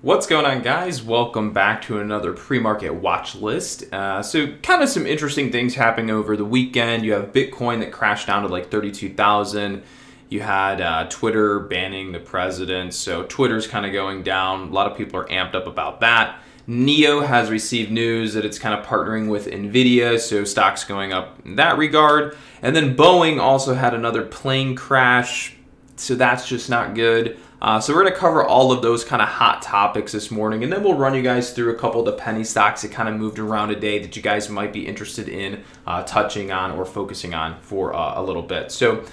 What's going on, guys? Welcome back to another pre-market watch list. So kind of some interesting things happening over the weekend. You have Bitcoin that crashed down to like 32,000. You had Twitter banning the president. So Twitter's kind of going down. A lot of people are amped up about that. NIO has received news that it's kind of partnering with NVIDIA, so stocks going up in that regard. And then Boeing also had another plane crash, so that's just not good. So we're going to cover all of those kind of hot topics this morning, and then we'll run you guys through a couple of the penny stocks that kind of moved around today that you guys might be interested in touching on or focusing on for a little bit. So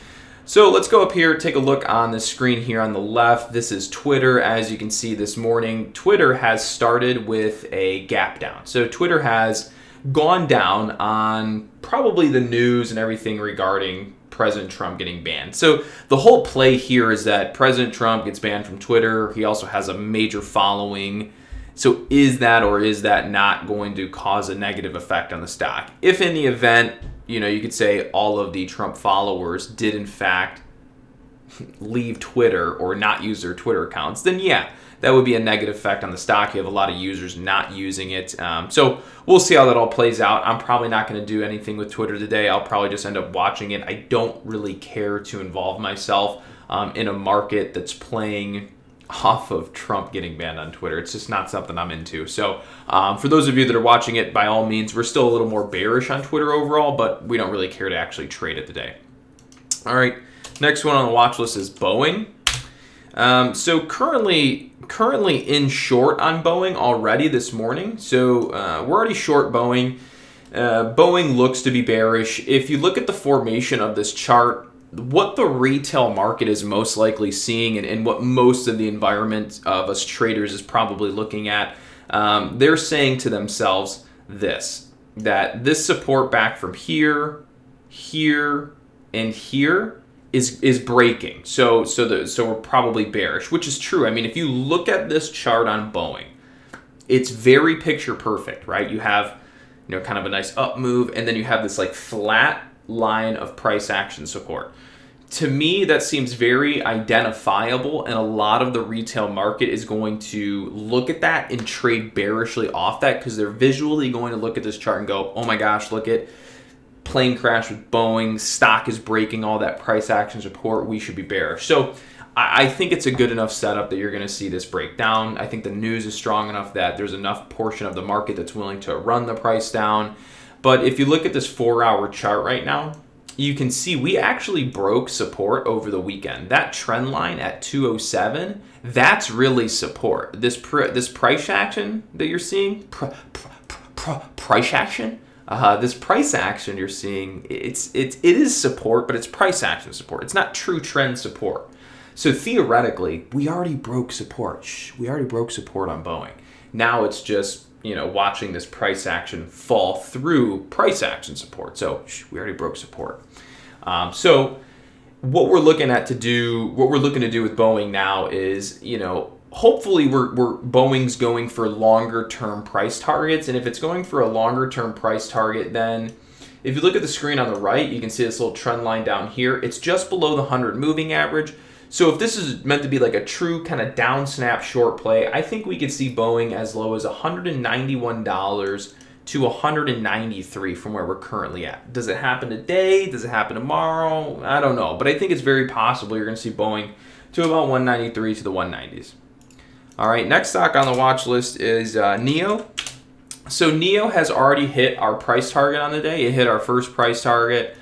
let's go up here, take a look on the screen here on the left. This is Twitter. As you can see this morning, Twitter has started with a gap down. So Twitter has gone down on probably the news and everything regarding President Trump getting banned. So the whole play here is that President Trump gets banned from Twitter. He also has a major following. So is that or is that not going to cause a negative effect on the stock? If in the event, you could say all of the Trump followers did in fact leave Twitter or not use their Twitter accounts, then yeah, that would be a negative effect on the stock. You have a lot of users not using it. So we'll see how that all plays out. I'm probably not going to do anything with Twitter today. I'll probably just end up watching it. I don't really care to involve myself in a market that's playing off of Trump getting banned on Twitter. It's just not something I'm into. So for those of you that are watching it, by all means, we're still a little more bearish on Twitter overall, but we don't really care to actually trade it today. All right, next one on the watch list is Boeing. So currently in short on Boeing already this morning. So we're already short Boeing. Boeing looks to be bearish. If you look at the formation of this chart, what the retail market is most likely seeing and what most of the environment of us traders is probably looking at, they're saying to themselves that this support back from here, and here is breaking. So we're probably bearish, which is true. I mean, if you look at this chart on Boeing, it's very picture perfect, right? You have, kind of a nice up move, and then you have this like flat line of price action support. To me, that seems very identifiable, and a lot of the retail market is going to look at that and trade bearishly off that because they're visually going to look at this chart and go, oh my gosh, look at plane crash with Boeing, stock is breaking all that price action support, we should be bearish. So I think it's a good enough setup that you're going to see this break down. I think the news is strong enough that there's enough portion of the market that's willing to run the price down. But if you look at this 4-hour chart right now, you can see we actually broke support over the weekend. That trend line at 207, that's really support. This price action that you're seeing, price action? This price action you're seeing, it is support, but it's price action support. It's not true trend support. So theoretically, we already broke support. We already broke support on Boeing. Now it's just, watching this price action fall through price action support. So we already broke support. So what we're looking to do with Boeing now is, hopefully we're Boeing's going for longer term price targets. And if it's going for a longer term price target, then if you look at the screen on the right, you can see this little trend line down here. It's just below the 100 moving average. So if this is meant to be like a true kind of down snap short play, I think we could see Boeing as low as $191 to $193 from where we're currently at. Does it happen today? Does it happen tomorrow? I don't know. But I think it's very possible you're going to see Boeing to about 193 to the 190s. All right, next stock on the watch list is NIO. So NIO has already hit our price target on the day. It hit our first price target.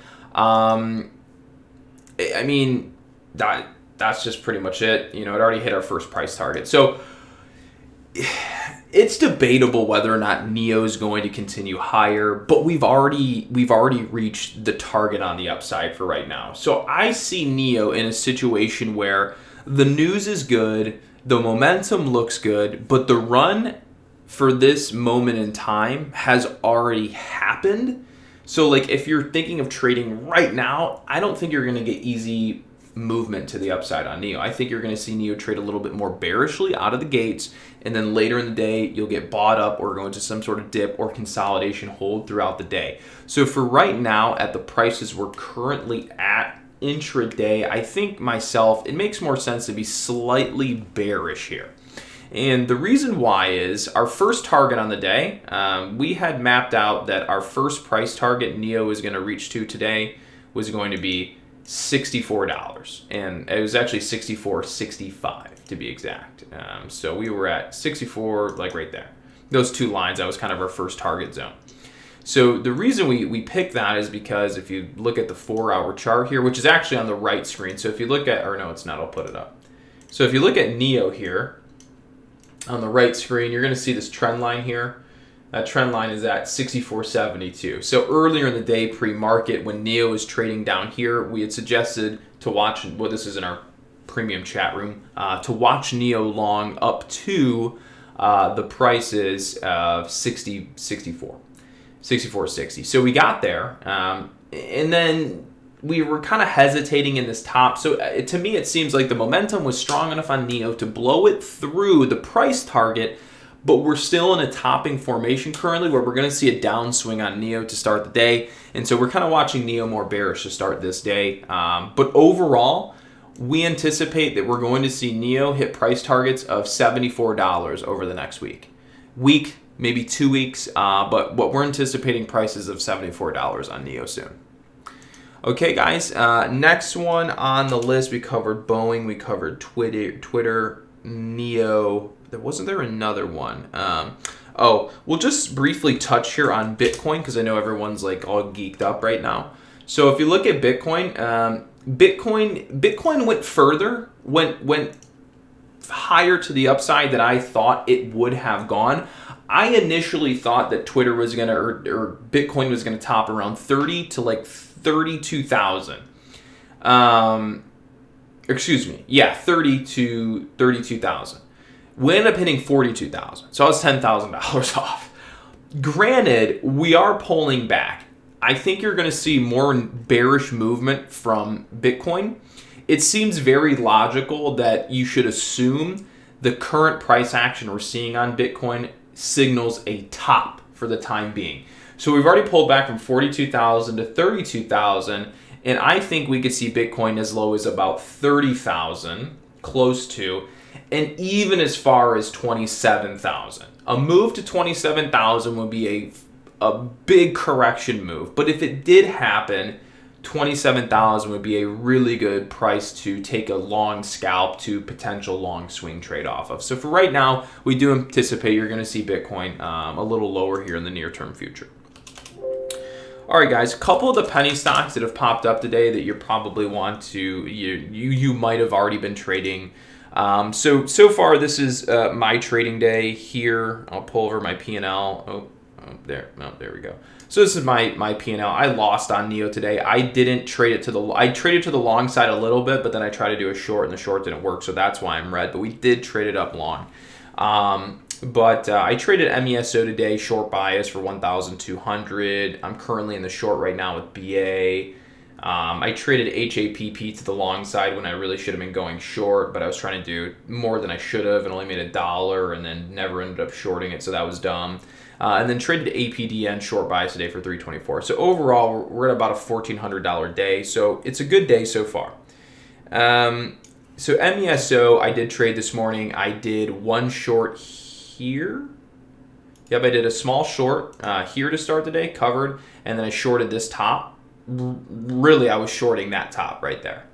That's just pretty much it. It already hit our first price target. So it's debatable whether or not NIO is going to continue higher, but we've already reached the target on the upside for right now. So I see NIO in a situation where the news is good, the momentum looks good, but the run for this moment in time has already happened. So like if you're thinking of trading right now, I don't think you're going to get easy movement to the upside on NIO. I think you're going to see NIO trade a little bit more bearishly out of the gates, and then later in the day you'll get bought up or go into some sort of dip or consolidation hold throughout the day. So for right now, at the prices we're currently at intraday, I think myself, it makes more sense to be slightly bearish here. And the reason why is our first target on the day, we had mapped out that our first price target NIO was going to reach to today was going to be $64. And it was actually $64.65 to be exact. So we were at 64, like right there. Those two lines, that was kind of our first target zone. So the reason we picked that is because if you look at the 4-hour chart here, which is actually on the right screen. So if you look at, or no, it's not, I'll put it up. So if you look at NIO here, on the right screen, you're going to see this trend line here. That trend line is at 64.72. So earlier in the day, pre-market, when NIO was trading down here, we had suggested to watch, well, this is in our premium chat room, to watch NIO long up to the prices of 64.60. So we got there, and then we were kind of hesitating in this top. So to me, it seems like the momentum was strong enough on NIO to blow it through the price target, but we're still in a topping formation currently where we're going to see a downswing on NIO to start the day. And so we're kind of watching NIO more bearish to start this day. But overall, we anticipate that we're going to see NIO hit price targets of $74 over the next week, maybe 2 weeks. But what we're anticipating prices of $74 on NIO soon. Okay, guys, next one on the list, we covered Boeing, we covered Twitter, NIO. Wasn't there another one? We'll just briefly touch here on Bitcoin because I know everyone's like all geeked up right now. So if you look at Bitcoin, Bitcoin went further, went higher to the upside than I thought it would have gone. I initially thought that Twitter was gonna or Bitcoin was gonna top around 30 to like 32,000. 30 to 32,000. We ended up hitting 42,000. So I was $10,000 off. Granted, we are pulling back. I think you're going to see more bearish movement from Bitcoin. It seems very logical that you should assume the current price action we're seeing on Bitcoin signals a top for the time being. So we've already pulled back from 42,000 to 32,000, and I think we could see Bitcoin as low as about 30,000, close to, and even as far as 27,000. A move to 27,000 would be a big correction move, but if it did happen, 27,000 would be a really good price to take a long scalp to potential long swing trade off of. So for right now, we do anticipate you're going to see Bitcoin a little lower here in the near term future. All right, guys, a couple of the penny stocks that have popped up today that you probably want to, you might have already been trading. So far, this is my trading day here. I'll pull over my P&L. There we go. So this is my P&L. I lost on NIO today. I didn't trade it I traded to the long side a little bit, but then I tried to do a short, and the short didn't work, so that's why I'm red. But we did trade it up long. But I traded MESO today, short bias for 1,200. I'm currently in the short right now with BA. I traded HAPP to the long side when I really should have been going short, but I was trying to do more than I should have and only made $1 and then never ended up shorting it, so that was dumb. And then traded APDN short bias today for 324. So overall, we're at about a $1,400 day, so it's a good day so far. So MESO, I did trade this morning. I did one short here. Yep, I did a small short here to start the day, covered, and then I shorted this top. Really, I was shorting that top right there.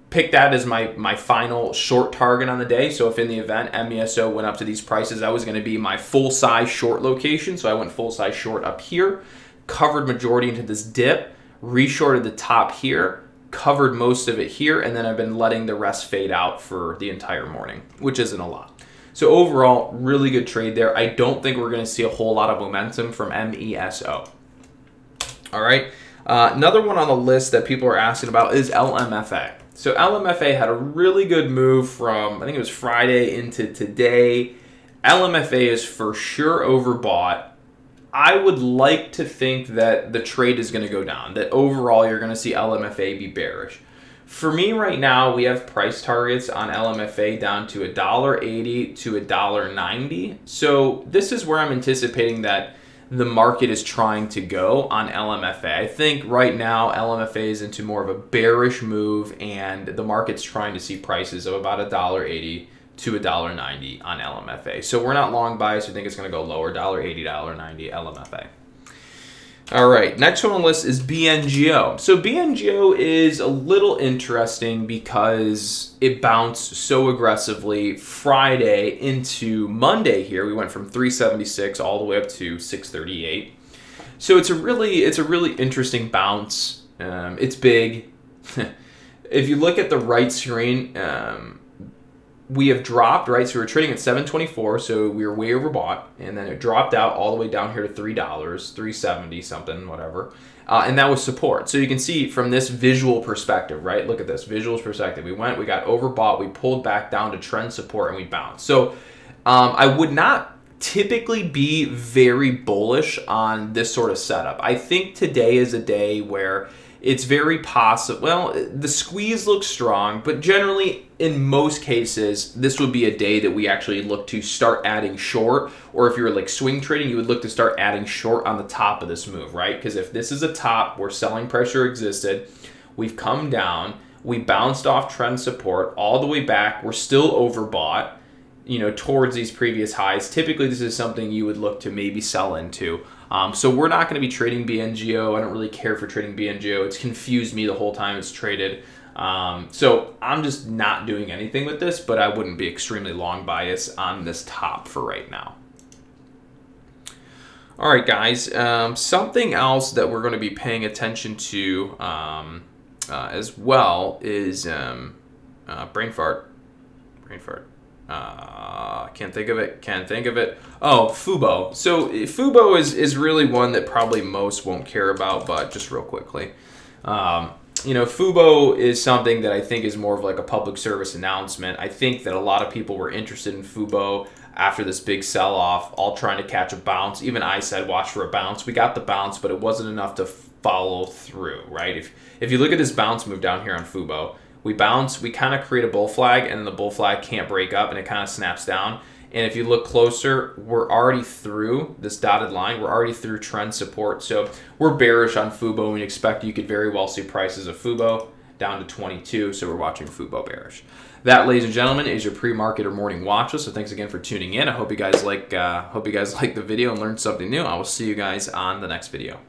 Picked that as my final short target on the day. So if in the event MESO went up to these prices, that was going to be my full-size short location. So I went full-size short up here, covered majority into this dip, reshorted the top here, covered most of it here, and then I've been letting the rest fade out for the entire morning, which isn't a lot. So overall, really good trade there. I don't think we're going to see a whole lot of momentum from MESO. All right. Another one on the list that people are asking about is LMFA. So LMFA had a really good move from, I think it was Friday into today. LMFA is for sure overbought. I would like to think that the trade is going to go down, that overall you're going to see LMFA be bearish. For me right now, we have price targets on LMFA down to $1.80 to $1.90. So this is where I'm anticipating that the market is trying to go on LMFA. I think right now LMFA is into more of a bearish move, and the market's trying to see prices of about $1.80 to $1.90 on LMFA. So we're not long biased. We think it's going to go lower, $1.80, $1.90 LMFA. All right, next one on the list is BNGO. So BNGO is a little interesting because it bounced so aggressively Friday into Monday here. We went from 376 all the way up to 638. So it's a really interesting bounce. It's big. If you look at the right screen, we have dropped, right? So we were trading at 724, so we were way overbought, and then it dropped out all the way down here to $3, 370 something, whatever. And that was support. So you can see from this visual perspective, right? Look at this visual perspective. We got overbought, we pulled back down to trend support, and we bounced. So I would not typically be very bullish on this sort of setup. I think today is a day where it's very possible. Well, the squeeze looks strong, but generally, in most cases, this would be a day that we actually look to start adding short. Or if you're like swing trading, you would look to start adding short on the top of this move, right? Because if this is a top where selling pressure existed, we've come down, we bounced off trend support all the way back. We're still overbought, towards these previous highs. Typically, this is something you would look to maybe sell into. So we're not going to be trading BNGO. I don't really care for trading BNGO. It's confused me the whole time it's traded. So I'm just not doing anything with this, but I wouldn't be extremely long bias on this top for right now. All right, guys. Something else that we're going to be paying attention to as well is brain fart. Can't think of it. Oh, Fubo. So Fubo is really one that probably most won't care about, but just real quickly. Fubo is something that I think is more of like a public service announcement. I think that a lot of people were interested in Fubo after this big sell-off, all trying to catch a bounce. Even I said, watch for a bounce. We got the bounce, but it wasn't enough to follow through, right? If you look at this bounce move down here on Fubo, we bounce, we kind of create a bull flag, and then the bull flag can't break up, and it kind of snaps down. And if you look closer, we're already through this dotted line. We're already through trend support. So we're bearish on Fubo. We expect you could very well see prices of Fubo down to 22. So we're watching Fubo bearish. That, ladies and gentlemen, is your pre-market or morning watch list. So thanks again for tuning in. I hope you guys like the video and learned something new. I will see you guys on the next video.